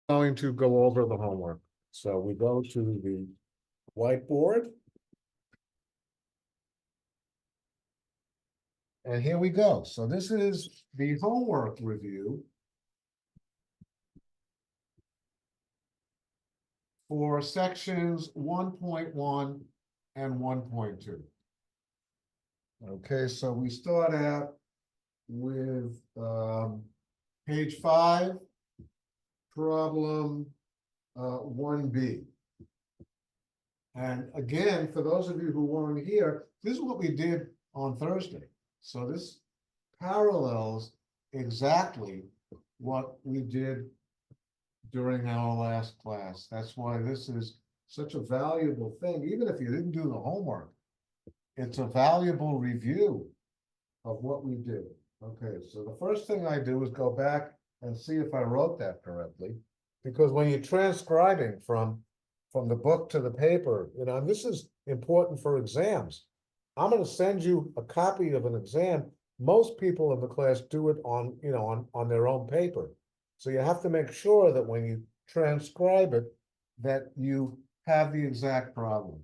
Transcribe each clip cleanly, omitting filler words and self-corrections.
Going to go over the homework. So we go to the whiteboard. And here we go. So this is the homework review for sections 1.1 and 1.2. Okay, so we start out with page 5, problem 1B. And again, for those of you who weren't here, this is what we did on Thursday. So this parallels exactly what we did during our last class. That's why this is such a valuable thing. Even if you didn't do the homework, it's a valuable review of what we did. Okay, so the first thing I do is go back and see if I wrote that correctly. Because when you're transcribing from the book to the paper, and this is important for exams. I'm going to send you a copy of an exam. Most people in the class do it on, on their own paper. So you have to make sure that when you transcribe it, that you have the exact problem.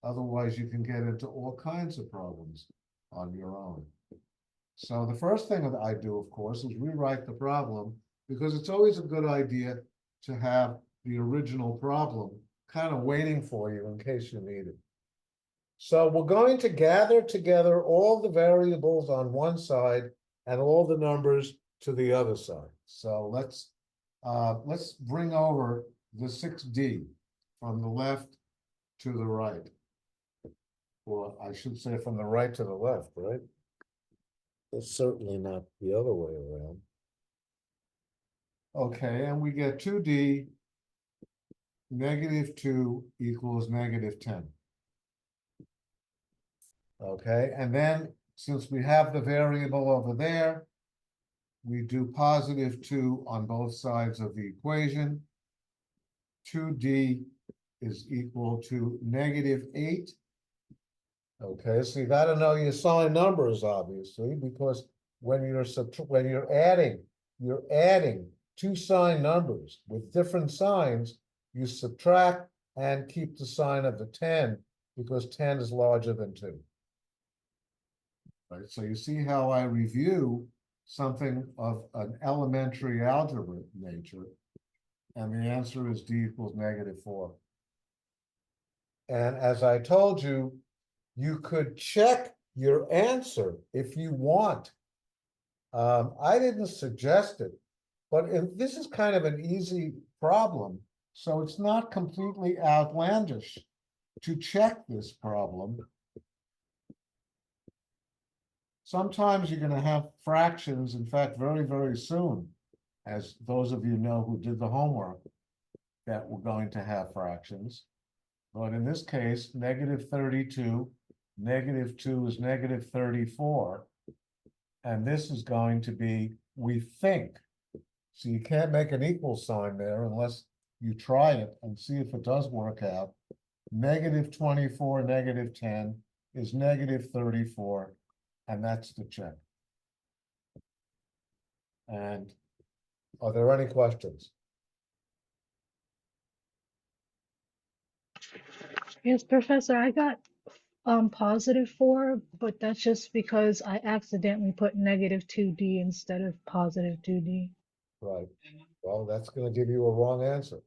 Otherwise, you can get into all kinds of problems on your own. So the first thing that I do, of course, is rewrite the problem, because it's always a good idea to have the original problem kind of waiting for you in case you need it. So we're going to gather together all the variables on one side and all the numbers to the other side. So let's bring over the 6D from the left to the right. Or I should say from the right to the left, right? It's certainly not the other way around. Okay, and we get 2D -2 equals -10. Okay, and then since we have the variable over there, we do +2 on both sides of the equation. 2D is equal to -8. Okay, so you got to know your sign numbers, obviously, because when you're adding two sign numbers with different signs, you subtract and keep the sign of the 10 because 10 is larger than 2. Right, so you see how I review something of an elementary algebra nature, and the answer is D equals -4. And as I told you, you could check your answer if you want. I didn't suggest it, but this is kind of an easy problem, so it's not completely outlandish to check this problem. Sometimes you're going to have fractions, in fact, very, very soon, as those of you know who did the homework, that we're going to have fractions. But in this case, -32, -2 is -34. And this is going to be, we think. So you can't make an equal sign there unless you try it and see if it does work out. -24, -10 is -34. And that's the check. And are there any questions? Yes, Professor, I got +4, but that's just because I accidentally put -2D instead of +2D. Right. Well, that's going to give you a wrong answer.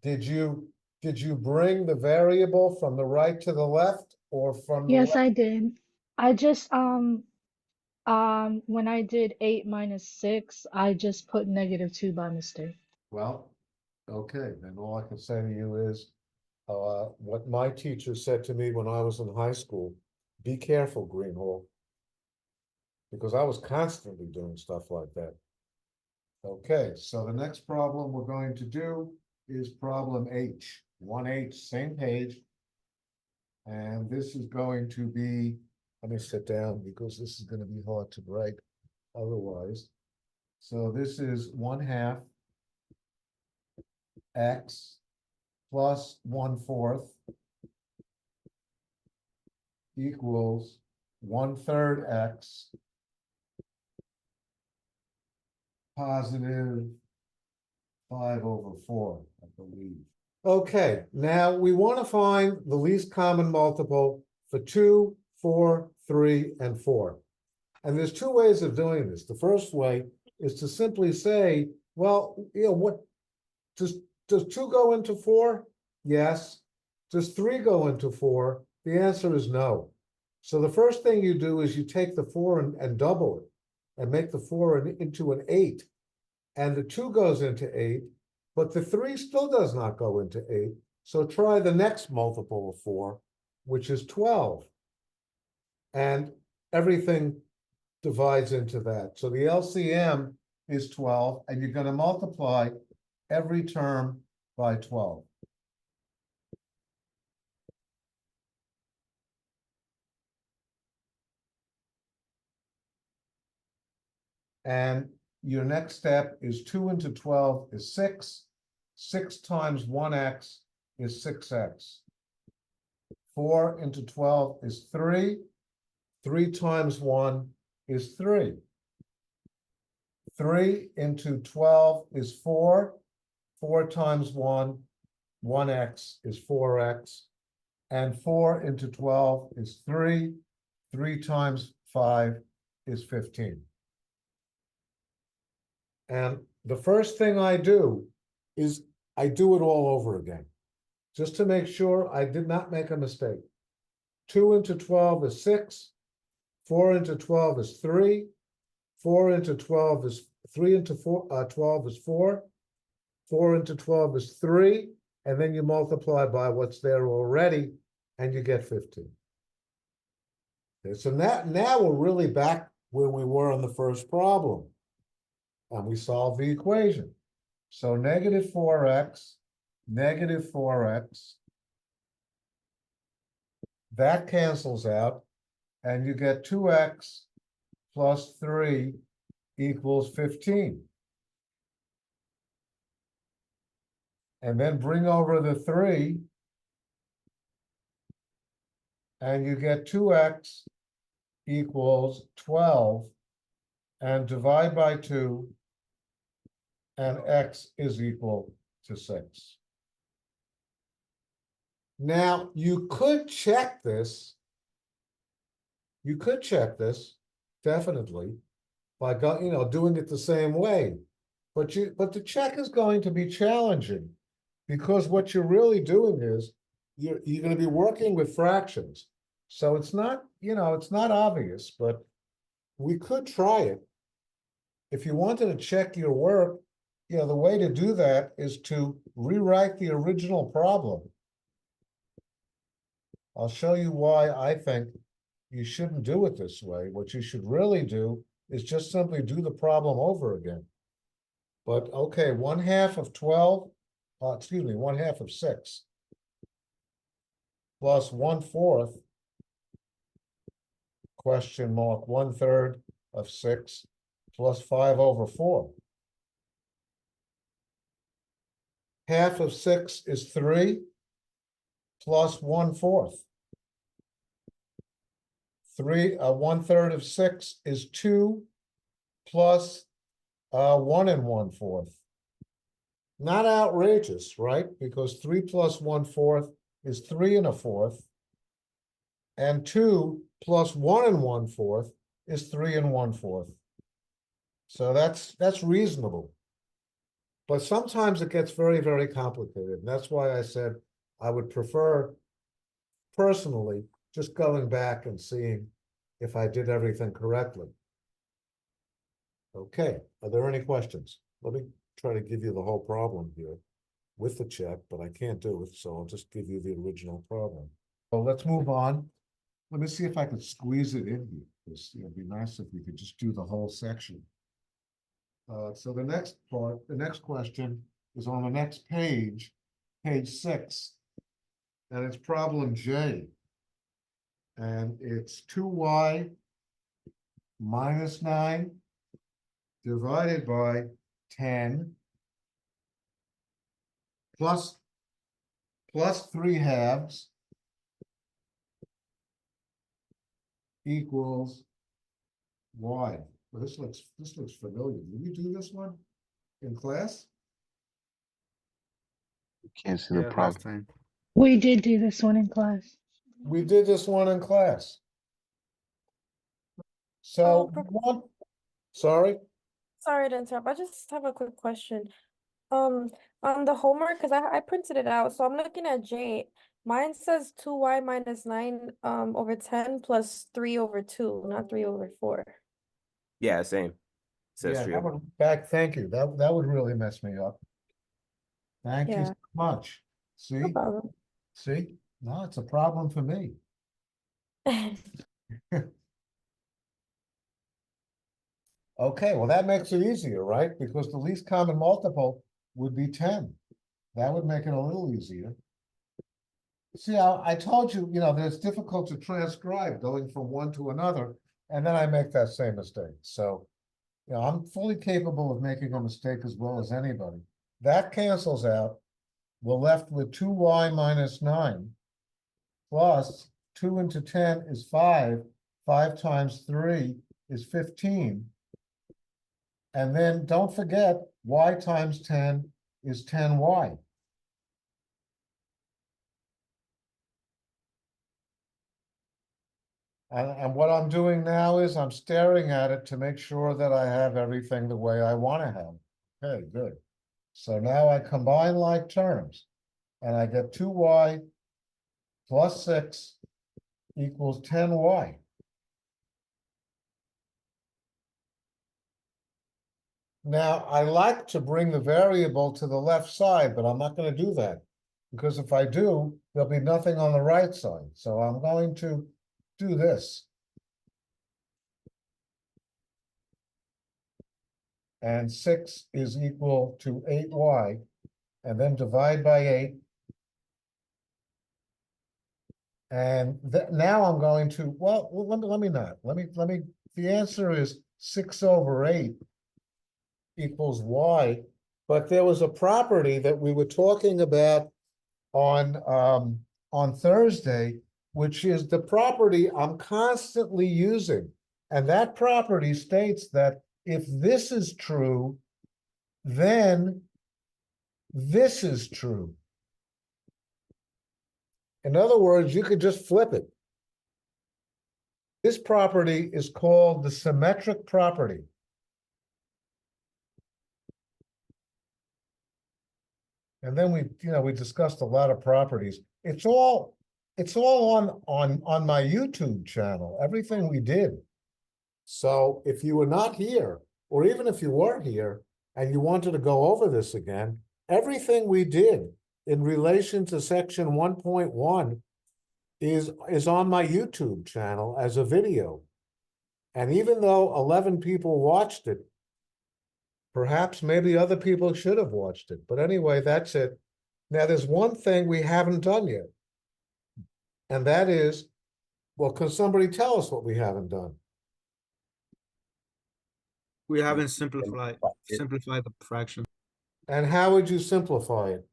Did you bring the variable from the right to the left or from the Yes, left? I did. I just when I did 8 minus 6, I just put -2 by mistake. Well, okay, then all I can say to you is what my teacher said to me when I was in high school: be careful, Greenhall, because I was constantly doing stuff like that. Okay, so the next problem we're going to do is problem H, 1H, same page. And this is going to be, let me sit down because this is going to be hard to write otherwise. So this is 1/2 x plus 1/4 equals 1/3 x positive 5/4, I believe. Okay, now we want to find the least common multiple for 2, 4, 3, and 4. And there's two ways of doing this. The first way is to simply say, well, what does 2 go into 4? Yes. Does 3 go into 4? The answer is no. So the first thing you do is you take the 4 and double it and make the 4 into an 8. And the 2 goes into 8, but the 3 still does not go into 8. So try the next multiple of 4, which is 12. And everything divides into that. So the LCM is 12, and you're going to multiply every term by 12. And your next step is 2 into 12 is 6. 6 times 1x is 6x. 4 into 12 is 3. 3 times 1 is 3. 3 into 12 is 4. 4 times 1, 1x is 4x. And 4 into 12 is 3. 3 times 5 is 15. And the first thing I do is I do it all over again, just to make sure I did not make a mistake. 2 into 12 is 6. 4 into 12 is 3. 4 into 12 is 3 into 12 is 4. 4 into 12 is 3. And then you multiply by what's there already, and you get 15. Okay, so now we're really back where we were in the first problem. And we solve the equation. So negative 4x, negative 4x, that cancels out, and you get 2x plus 3 equals 15. And then bring over the 3, and you get 2x equals 12, and divide by 2, and x is equal to 6. Now, you could check this. You could check this, definitely, by doing it the same way. But the check is going to be challenging, because what you're really doing is you're going to be working with fractions. So it's not, it's not obvious, but we could try it. If you wanted to check your work, the way to do that is to rewrite the original problem. I'll show you why I think you shouldn't do it this way. What you should really do is just simply do the problem over again. But okay, 1/2 of 12, 1/2 of 6 plus 1/4, question mark, 1/3 of 6 plus 5/4. 1/2 of 6 is 3 plus 1/4. 1/3 of 6 is 2 plus 1 1/4. Not outrageous, right? Because 3 plus 1/4 is 3 1/4. And 2 plus 1 1/4 is 3 1/4. So that's reasonable. But sometimes it gets very, very complicated. And that's why I said I would prefer, personally, just going back and seeing if I did everything correctly. Okay, are there any questions? Let me try to give you the whole problem here with the check, but I can't do it, so I'll just give you the original problem. So let's move on. Let me see if I could squeeze it in here. It'd be nice if we could just do the whole section. So the next question is on the next page, page 6, and it's problem J. And it's 2y minus 9 divided by 10 plus 3/2 equals y. Well, this looks familiar. Did we do this one in class? You can't see the Yeah, last problem. time. We did do this one in class. We did this one in class. So, one, sorry, Sorry to interrupt. I just have a quick question. Um, on the homework, because I printed it out, so I'm looking at J. Mine says 2y minus 9 over 10 plus 3 over 2, not 3 over 4. Yeah, same. Says yeah, three that over. would, thank you. That would really mess me up. Thank you Yeah. so much. No See, problem. see, no, it's a problem for me. Okay, well, that makes it easier, right? Because the least common multiple would be 10. That would make it a little easier. See, I told you, that it's difficult to transcribe going from one to another, and then I make that same mistake. So, I'm fully capable of making a mistake as well as anybody. That cancels out. We're left with 2y minus 9 plus 2 into 10 is 5. 5 times 3 is 15. And then don't forget, y times 10 is 10y. And what I'm doing now is I'm staring at it to make sure that I have everything the way I want to have. Okay, good. So now I combine like terms, and I get 2y plus 6 equals 10y. Now, I like to bring the variable to the left side, but I'm not going to do that. Because if I do, there'll be nothing on the right side. So I'm going to do this. And 6 is equal to 8y, and then divide by 8. And now I'm going to, well, let me not. The answer is 6 over 8 equals y. But there was a property that we were talking about on Thursday, which is the property I'm constantly using. And that property states that if this is true, then this is true. In other words, you could just flip it. This property is called the symmetric property. And then we discussed a lot of properties. It's all on my YouTube channel, everything we did. So if you were not here, or even if you were here and you wanted to go over this again, everything we did in relation to section 1.1 is on my YouTube channel as a video. And even though 11 people watched it, perhaps maybe other people should have watched it. But anyway, that's it. Now, there's one thing we haven't done yet. And that is, well, can somebody tell us what we haven't done? We haven't simplified the fraction. And how would you simplify it?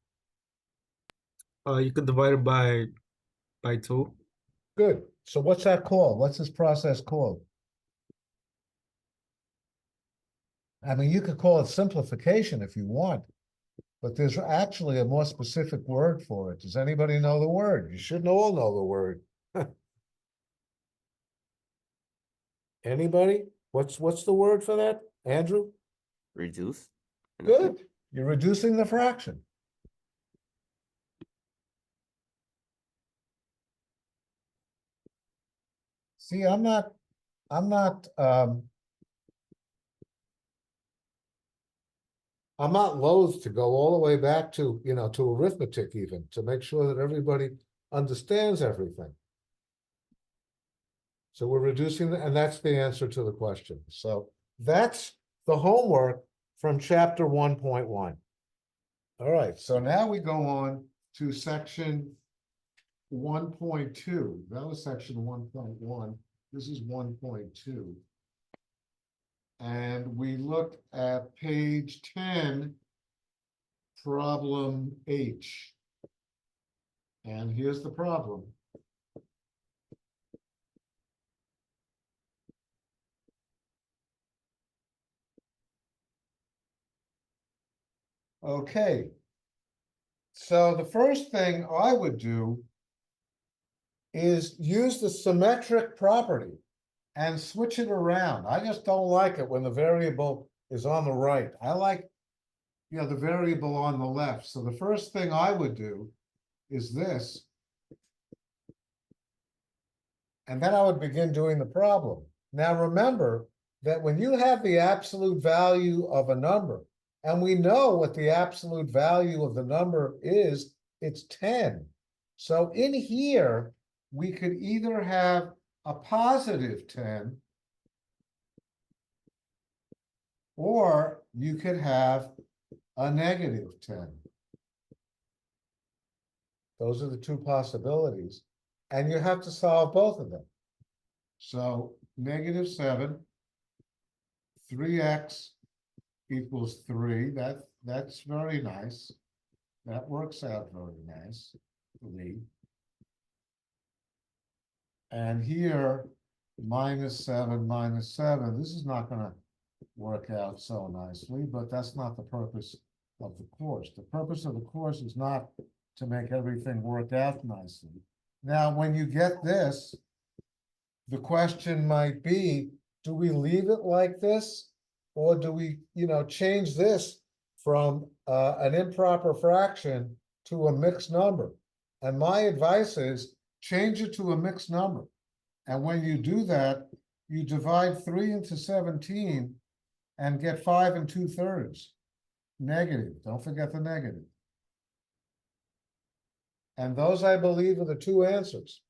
You could divide it by 2. Good. So what's that called? What's this process called? I mean, you could call it simplification if you want, but there's actually a more specific word for it. Does anybody know the word? You should all know the word. Anybody? What's the word for that? Andrew? Reduce. Good. You're reducing the fraction. See, I'm not loath to go all the way back to, to arithmetic even, to make sure that everybody understands everything. So we're reducing, and that's the answer to the question. So that's the homework from chapter 1.1. All right, so now we go on to section 1.2. That was section 1.1. This is 1.2. And we look at page 10, problem H. And here's the problem. Okay. So the first thing I would do is use the symmetric property and switch it around. I just don't like it when the variable is on the right. I like, the variable on the left. So the first thing I would do is this. And then I would begin doing the problem. Now remember that when you have the absolute value of a number, and we know what the absolute value of the number is, it's 10. So in here, we could either have a positive 10, or you could have a negative 10. Those are the two possibilities. And you have to solve both of them. So -7, 3x equals 3. That's very nice. That works out very nice for me. And here, -7, this is not going to work out so nicely, but that's not the purpose of the course. The purpose of the course is not to make everything work out nicely. Now, when you get this, the question might be, do we leave it like this? Or do we, change this from an improper fraction to a mixed number? And my advice is change it to a mixed number. And when you do that, you divide 3 into 17 and get 5 2/3. Negative, don't forget the negative. And those, I believe, are the two answers.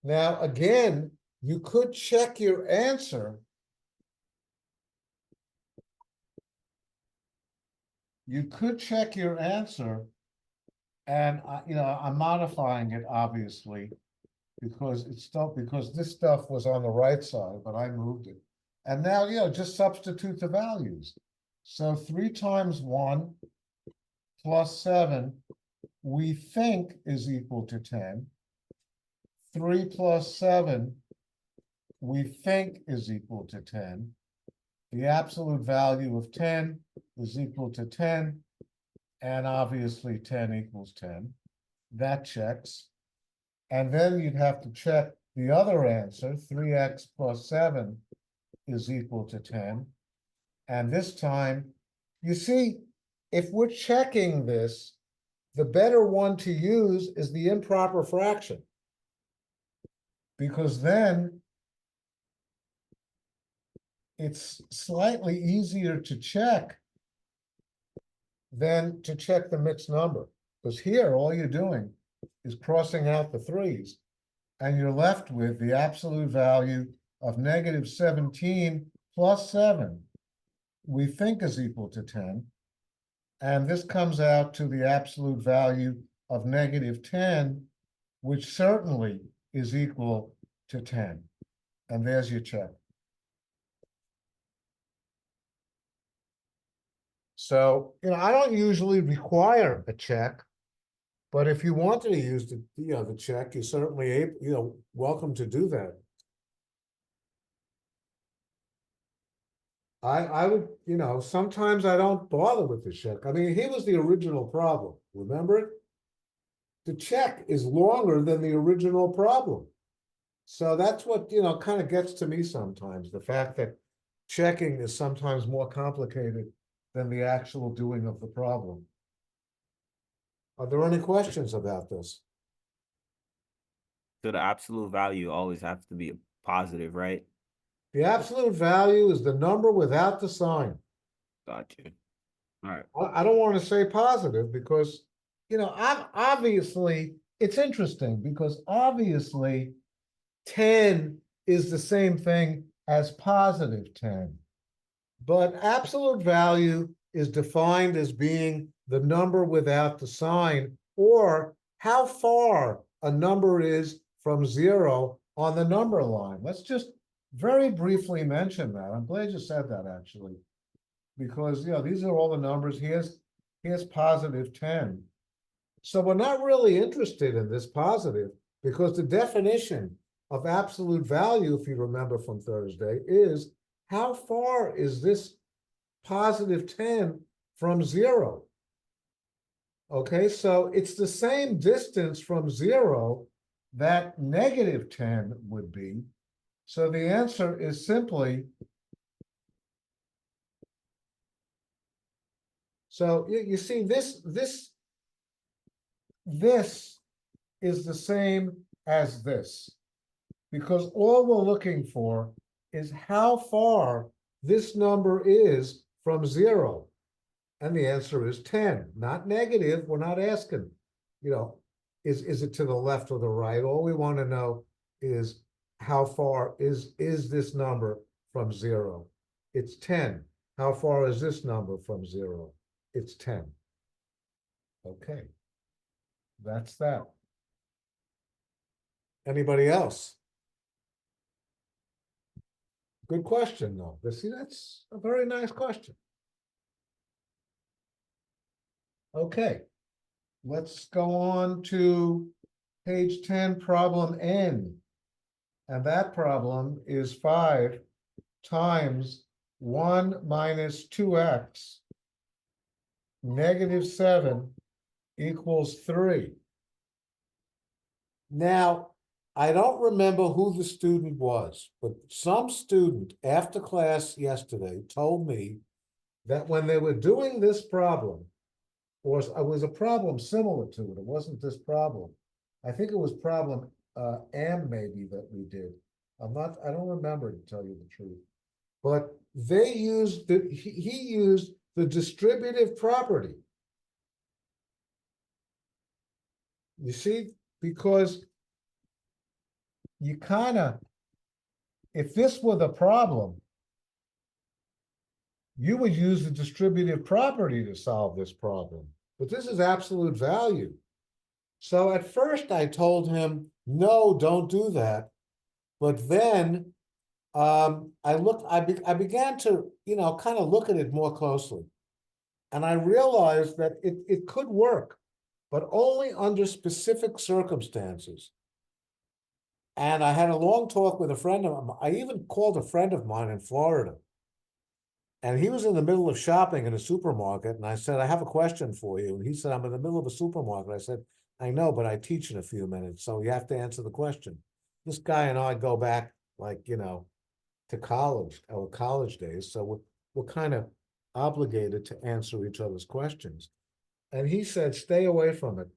Now, again, you could check your answer. You could check your answer, and I'm modifying it obviously because this stuff was on the right side, but I moved it. And now, just substitute the values. So 3 times 1 plus 7, we think is equal to 10. 3 plus 7, we think is equal to 10. The absolute value of 10 is equal to 10, and obviously 10 equals 10. That checks. And then you'd have to check the other answer, 3x plus 7 is equal to 10. And this time, you see, if we're checking this, the better one to use is the improper fraction. Because then it's slightly easier to check than to check the mixed number. Because here, all you're doing is crossing out the 3's, and you're left with the absolute value of -17 plus 7, we think is equal to 10. And this comes out to the absolute value of -10, which certainly is equal to 10. And there's your check. So, I don't usually require a check, but if you wanted to use the check, you're certainly welcome to do that. I would, sometimes I don't bother with the check. I mean, here was the original problem. Remember it? The check is longer than the original problem. So that's what, kind of gets to me sometimes, the fact that checking is sometimes more complicated than the actual doing of the problem. Are there any questions about this? So the absolute value always has to be positive, right? The absolute value is the number without the sign. Gotcha. All right. I don't want to say positive because, obviously, it's interesting because obviously 10 is the same thing as +10. But absolute value is defined as being the number without the sign, or how far a number is from 0 on the number line. Let's just very briefly mention that. I'm glad you said that, actually, because these are all the numbers. Here's +10. So we're not really interested in this positive because the definition of absolute value, if you remember from Thursday, is how far is this +10 from 0. Okay, so it's the same distance from 0 that -10 would be. So the answer is simply, so you see this is the same as this, because all we're looking for is how far this number is from 0. And the answer is 10, not negative. We're not asking, is it to the left or the right? All we want to know is how far is this number from 0? It's 10. How far is this number from 0? It's 10. Okay. That's that. Anybody else? Good question, though. See, that's a very nice question. Okay, let's go on to page 10, problem N. And that problem is 5 times 1 minus 2x -7 equals 3. Now, I don't remember who the student was, but some student after class yesterday told me that when they were doing this problem, or it was a problem similar to it, it wasn't this problem. I think it was problem M maybe that we did. I don't remember, to tell you the truth. But they used he used the distributive property. You see, because you if this were the problem, you would use the distributive property to solve this problem. But this is absolute value. So at first I told him, no, don't do that. But then I began to, kind of look at it more closely. And I realized that it could work, but only under specific circumstances. And I had a long talk with a friend of mine. I even called a friend of mine in Florida. And he was in the middle of shopping in a supermarket. And I said, I have a question for you. And he said, I'm in the middle of a supermarket. I said, I know, but I teach in a few minutes. So you have to answer the question. This guy and I go back to college, our college days. So we're kind of obligated to answer each other's questions. And he said, stay away from it.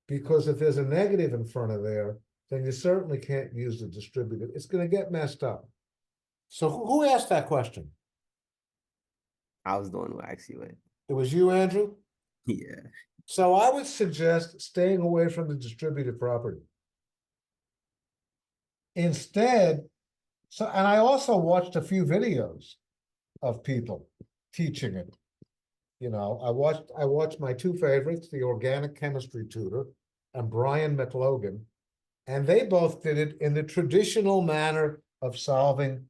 Because if there's a negative in front of there, then you certainly can't use the distributive. It's going to get messed up. So who asked that question? I was the one who asked you it. It was you, Andrew? Yeah. So I would suggest staying away from the distributive property. Instead, and I also watched a few videos of people teaching it. I watched my two favorites, the organic chemistry tutor and Brian McLogan, and they both did it in the traditional manner of solving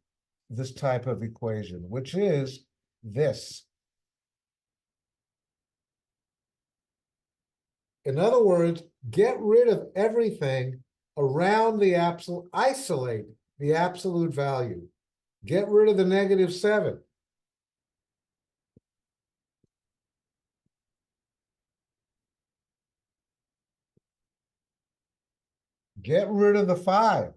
this type of equation, which is this. In other words, get rid of everything around the absolute, isolate the absolute value. Get rid of the -7. Get rid of the 5.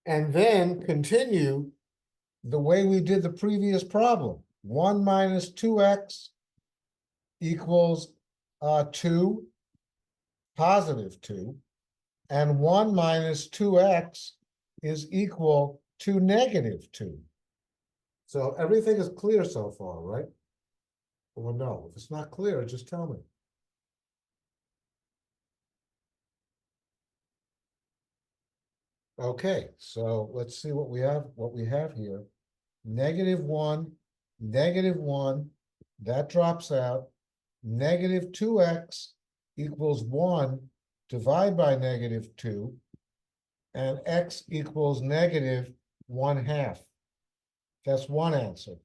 And then continue the way we did the previous problem. 1 minus 2x equals 2, positive 2. And 1 minus 2x is equal to -2. So everything is clear so far, right? Or no, if it's not clear, just tell me. Okay, so let's see what we have here. -1, -1, that drops out. -2x equals 1, divide by -2, and x equals -1/2. That's one answer.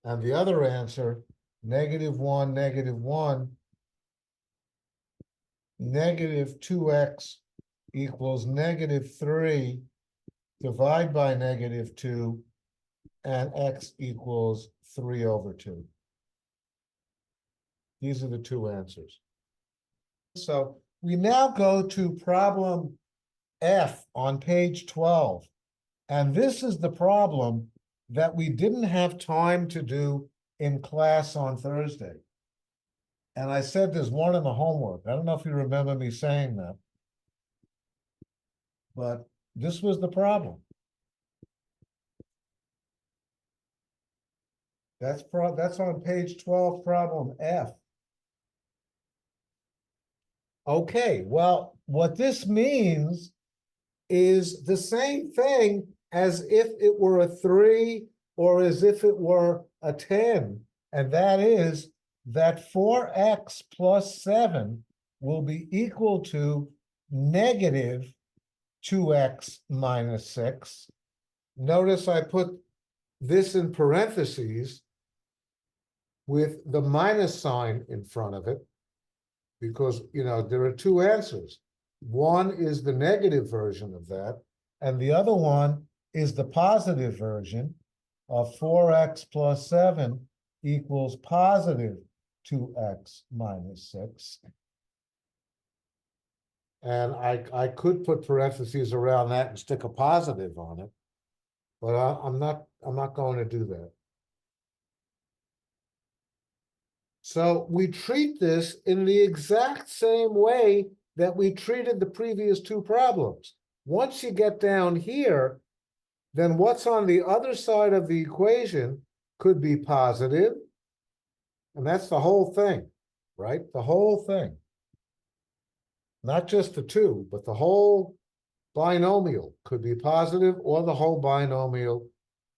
And the other answer, -1, -1, negative 2x equals negative 3, divide by negative 2, and x equals 3 over 2. These are the two answers. So we now go to problem F on page 12. And this is the problem that we didn't have time to do in class on Thursday. And I said there's one in the homework. I don't know if you remember me saying that. But this was the problem. That's on page 12, problem F. Okay, well, what this means is the same thing as if it were a 3 or as if it were a 10. And that is that 4x plus 7 will be equal to negative 2x minus 6. Notice I put this in parentheses with the minus sign in front of it, because, you know, there are two answers. One is the negative version of that, and the other one is the positive version of 4x plus 7 equals positive 2x minus 6. And I could put parentheses around that and stick a positive on it, but I'm not going to do that. So we treat this in the exact same way that we treated the previous two problems. Once you get down here, then what's on the other side of the equation could be positive, and that's the whole thing, right? The whole thing. Not just the two, but the whole binomial could be positive, or the whole binomial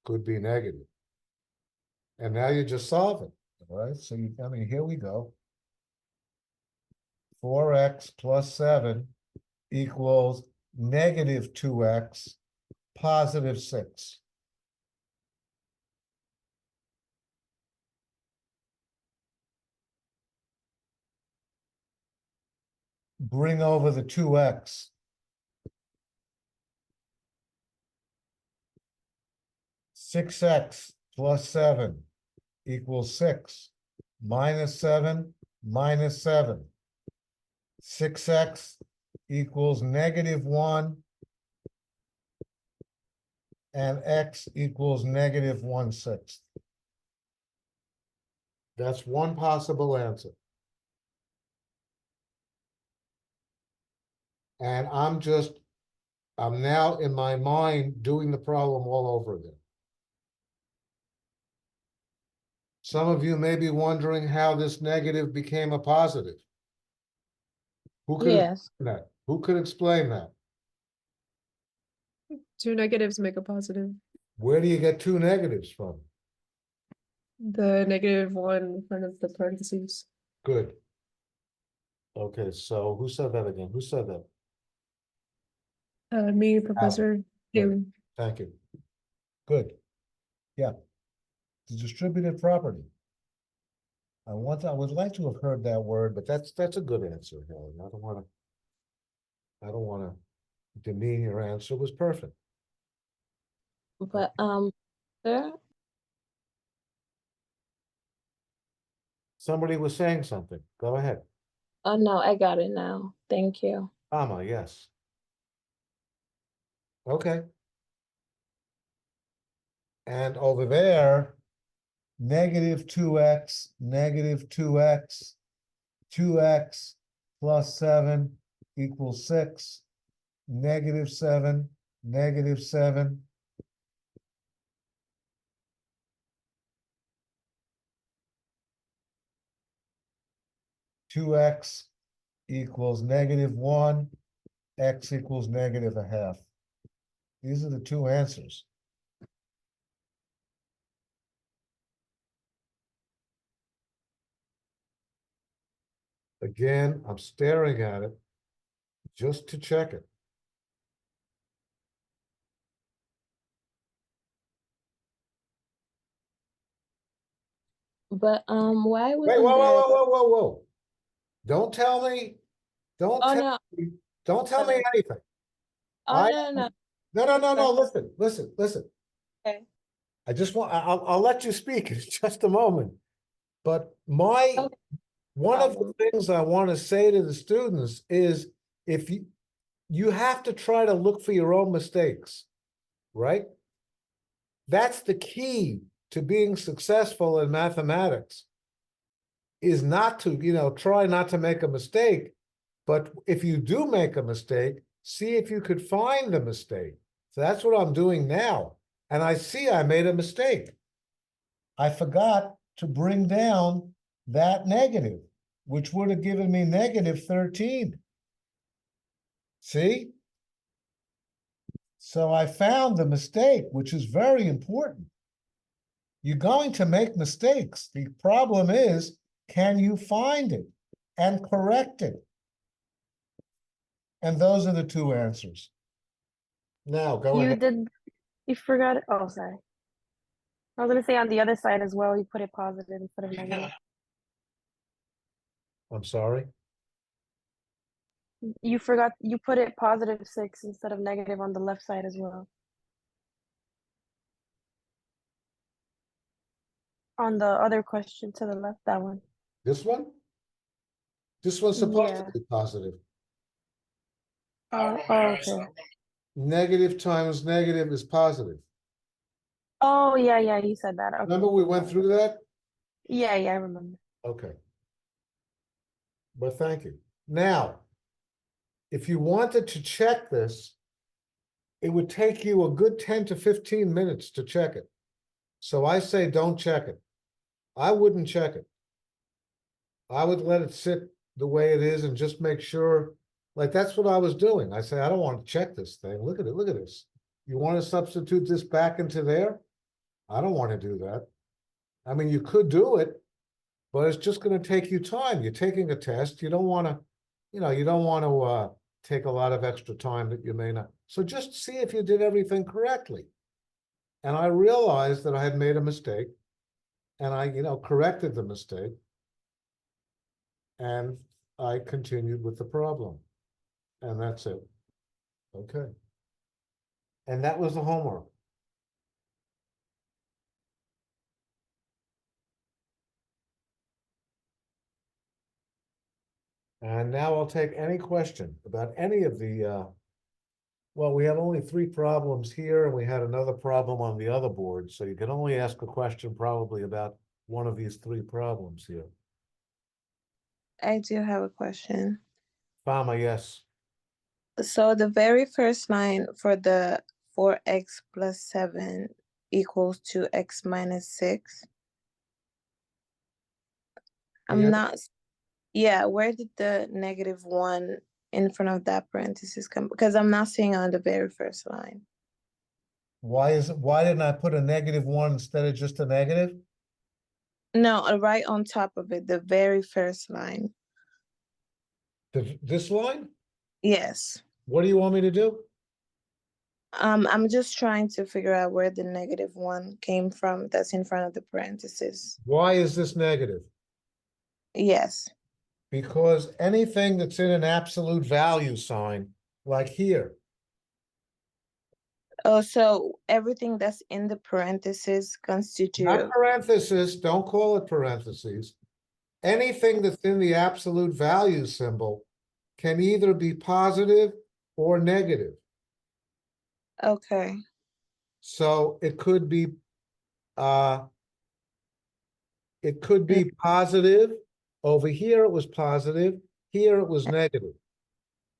could be negative. And now you just solve it, all right? So I mean, here we go. 4x plus 7 equals negative 2x, positive 6. Bring over the 2x. 6x plus 7 equals 6. Minus 7, minus 7. 6x equals negative 1. And x equals negative 1/6. That's one possible answer. And I'm now in my mind doing the problem all over again. Some of you may be wondering how this negative became a positive. Who could Yes. explain that? Who could explain that? Two negatives make a positive. Where do you get two negatives from? The negative one in front of the parentheses. Good. Okay, so who said that again? Who said that? Me, Professor Haley. Thank you. Good. Yeah. The distributive property. I would like to have heard that word, but that's a good answer, Helen. I don't wanna demean your answer. It was perfect. But sir, Somebody was saying something. Go ahead. oh no, I got it now. Thank you. Comma, yes. Okay. And over there, negative 2x, negative 2x, 2x plus 7 equals 6, negative 7, negative 7. Two x equals negative 1, x equals negative a half. These are the two answers. Again, I'm staring at it just to check it. But why Wait, wasn't whoa, whoa, there? whoa, whoa, whoa, whoa. Don't tell me Don't Oh, tell no. me, don't tell me Sorry. anything. Oh, I- no, no, No, Sorry. listen. Okay. I just want, I'll let you speak in just a moment. But my, Okay. one of the Problem. things I want to say to the students is if you have to try to look for your own mistakes, right? That's the key to being successful in mathematics. Is not to, try not to make a mistake, but if you do make a mistake, see if you could find the mistake. So that's what I'm doing now. And I see I made a mistake. I forgot to bring down that negative, which would have given me negative 13. See? So I found the mistake, which is very important. You're going to make mistakes. The problem is, can you find it and correct it? And those are the two answers. Now, go You ahead. you forgot it. Oh, sorry. I was gonna say on the other side as well, you put it positive instead of negative. I'm sorry. You forgot, you put it positive 6 instead of negative on the left side as well. On the other question to the left, that one. This one? This one's supposed to Yeah. be positive. Oh, okay. Negative times negative is positive. Oh, yeah, you said that. Okay. Remember we went through that? Yeah, I remember. Okay. But thank you. Now, if you wanted to check this, it would take you a good 10 to 15 minutes to check it. So I say don't check it. I wouldn't check it. I would let it sit the way it is and just make sure, like that's what I was doing. I say, I don't want to check this thing. Look at it, look at this. You want to substitute this back into there? I don't want to do that. I mean, you could do it, but it's just going to take you time. You're taking a test. You don't want to, you don't want to take a lot of extra time that you may not. So just see if you did everything correctly. And I realized that I had made a mistake and I, corrected the mistake. And I continued with the problem. And that's it. Okay. And that was the homework. And now I'll take any question about any of the, well, we have only 3 problems here and we had another problem on the other board. So you can only ask a question probably about one of these 3 problems here. I do have a question. Fama, yes. So the very first line for the 4x plus 7 equals 2x minus 6. I'm Yeah. not, yeah, where did the -1 in front of that parenthesis come? Because I'm not seeing on the very first line. Why didn't I put a -1 instead of just a negative? No, right on top of it, the very first line. This line? Yes. What do you want me to do? I'm just trying to figure out where the -1 came from that's in front of the parenthesis. Why is this negative? Yes. Because anything that's in an absolute value sign, like here, Oh, so everything that's in the parentheses constitute. not parenthesis, don't call it parentheses. Anything that's in the absolute value symbol can either be positive or negative. Okay. So it could be positive. Over here it was positive, here it was negative.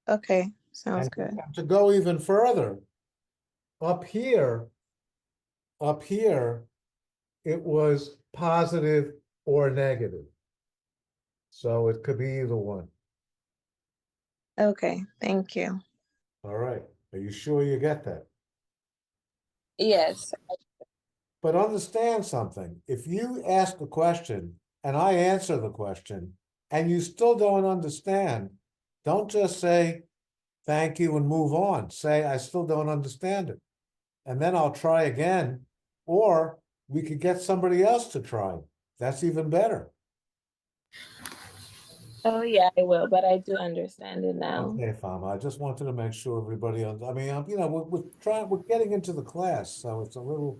Okay. Sounds And good. to go even further, up here, it was positive or negative. So it could be either one. Okay. Thank you. All right. Are you sure you get that? Yes. But understand something. If you ask a question and I answer the question and you still don't understand, don't just say thank you and move on. Say, I still don't understand it. And then I'll try again, or we could get somebody else to try. That's even better. Oh, yeah, I will, but I do understand it now. Okay, Fama, I just wanted to make sure everybody, I mean, you know, we're getting into the class, so it's a little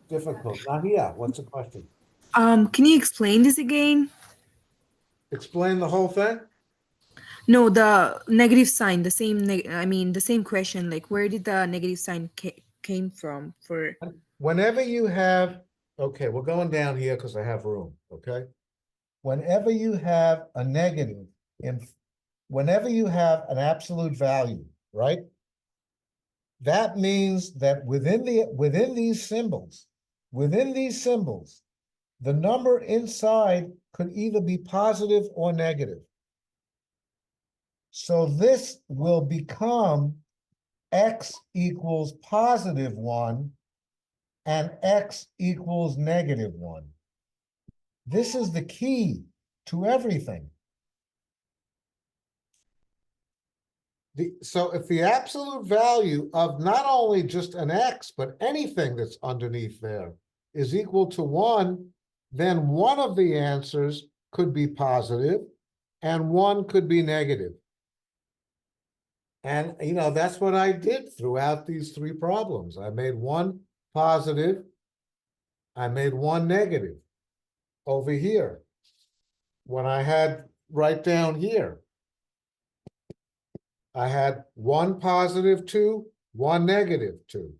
difficult. Nahia, what's the question? Can you explain this again? Explain the whole thing? No, the negative sign, the same, I mean, the same question, like where did the negative sign came from for, Whenever you have, okay, we're going down here because I have room, okay? Whenever you have a negative whenever you have an absolute value, right? That means that within these symbols, the number inside could either be positive or negative. So this will become x equals positive 1 and x equals negative 1. This is the key to everything. So if the absolute value of not only just an x, but anything that's underneath there is equal to 1, then one of the answers could be positive and one could be negative. And, you know, that's what I did throughout these 3 problems. I made one positive, I made one negative over here. When I had right down here, I had one positive 2, one negative 2.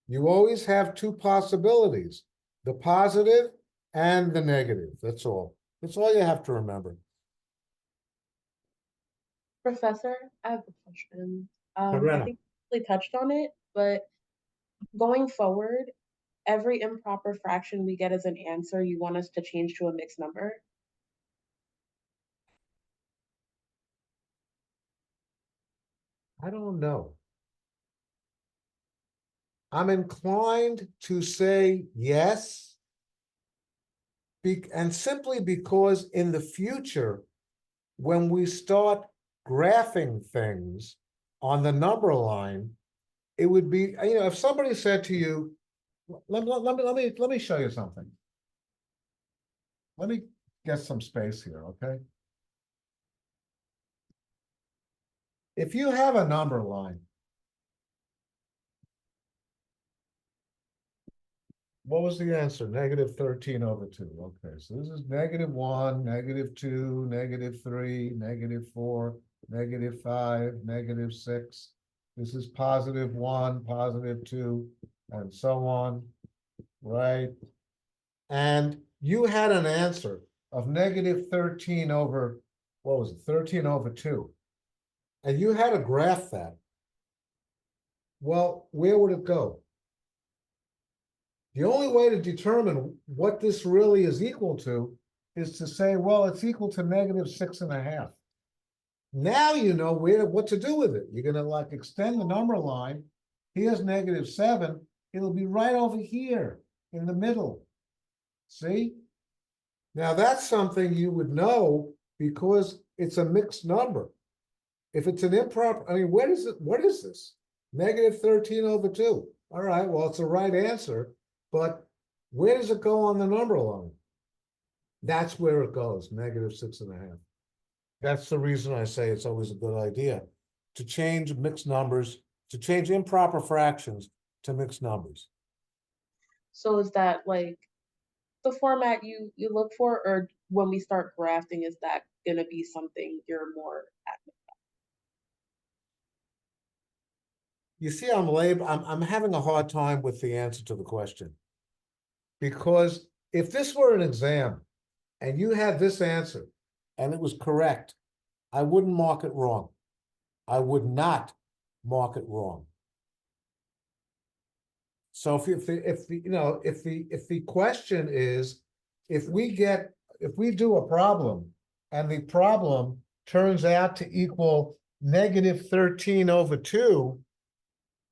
You always have 2 possibilities, the positive and the negative. That's all. That's all you have to remember. Professor, I have a question. I Lorena. think we touched on it, but going forward, every improper fraction we get as an answer, you want us to change to a mixed number? I don't know. I'm inclined to say yes, and simply because in the future, when we start graphing things on the number line, it would be, you know, if somebody said to you, let me show you something. Let me get some space here, okay? If you have a number line, what was the answer? Negative 13 over 2. Okay, so this is negative 1, negative 2, negative 3, negative 4, negative 5, negative 6. This is positive 1, positive 2, and so on, right? And you had an answer of negative 13 over, what was it, 13 over 2. And you had to graph that. Well, where would it go? The only way to determine what this really is equal to is to say, well, it's equal to negative 6.5. Now you know what to do with it. You're gonna like extend the number line. Here's negative 7. It'll be right over here in the middle. See? Now that's something you would know because it's a mixed number. If it's an improper, I mean, what is this? Negative 13 over 2. All right, well, it's the right answer, but where does it go on the number line? That's where it goes, negative 6.5. That's the reason I say it's always a good idea to change mixed numbers, to change improper fractions to mixed numbers. So is that like the format you look for, or when we start grafting, is that gonna be something you're more adamant You see, I'm having a hard time with the answer to the question. Because if this were an exam and you had this answer and it was correct, I wouldn't mark it wrong. I would not mark it wrong. So if the question is, if we do a problem and the problem turns out to equal negative 13 over 2,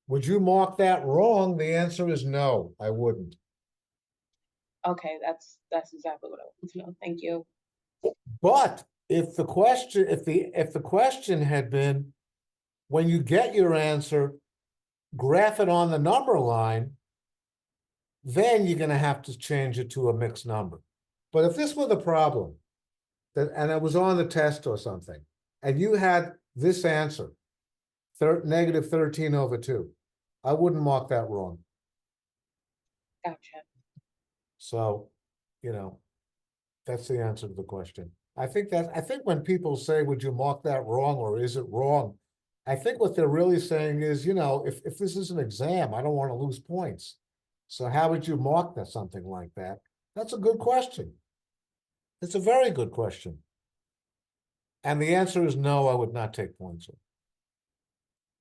would you mark that wrong? The answer is no, I wouldn't. Okay, that's exactly what I want to know. Thank you. But if the question had been, when you get your answer, graph it on the number line, then you're going to have to change it to a mixed number. But if this were the problem, that, and it was on the test or something, and you had this answer, negative 13/2, I wouldn't mark that wrong. Gotcha. So, you know, that's the answer to the question. I think when people say, would you mark that wrong or is it wrong? I think what they're really saying is, if this is an exam, I don't want to lose points. So how would you mark that, something like that? That's a good question. It's a very good question. And the answer is no, I would not take points.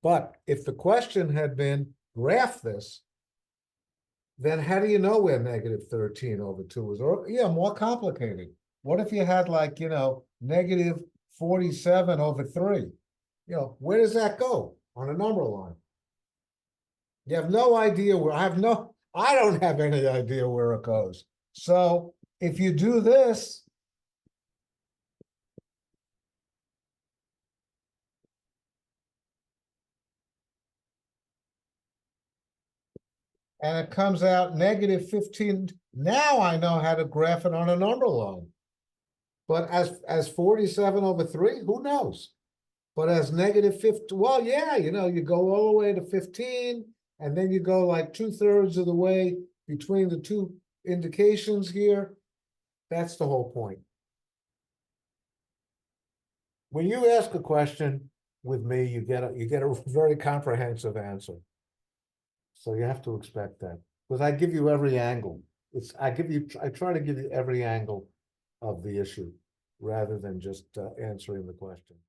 But if the question had been graph this, then how do you know where negative 13/2 is? Or, yeah, more complicated. What if you had like, negative 47/3? Where does that go on a number line? You have no idea where, I don't have any idea where it goes. So if you do this, and it comes out negative 15, now I know how to graph it on a number line. But as 47/3, who knows? But as negative 50, well, yeah, you go all the way to 15, and then you go like 2/3 of the way between the two indications here. That's the whole point. When you ask a question with me, you get a very comprehensive answer. So you have to expect that, because I give you every angle. I try to give you every angle of the issue rather than just answering the question.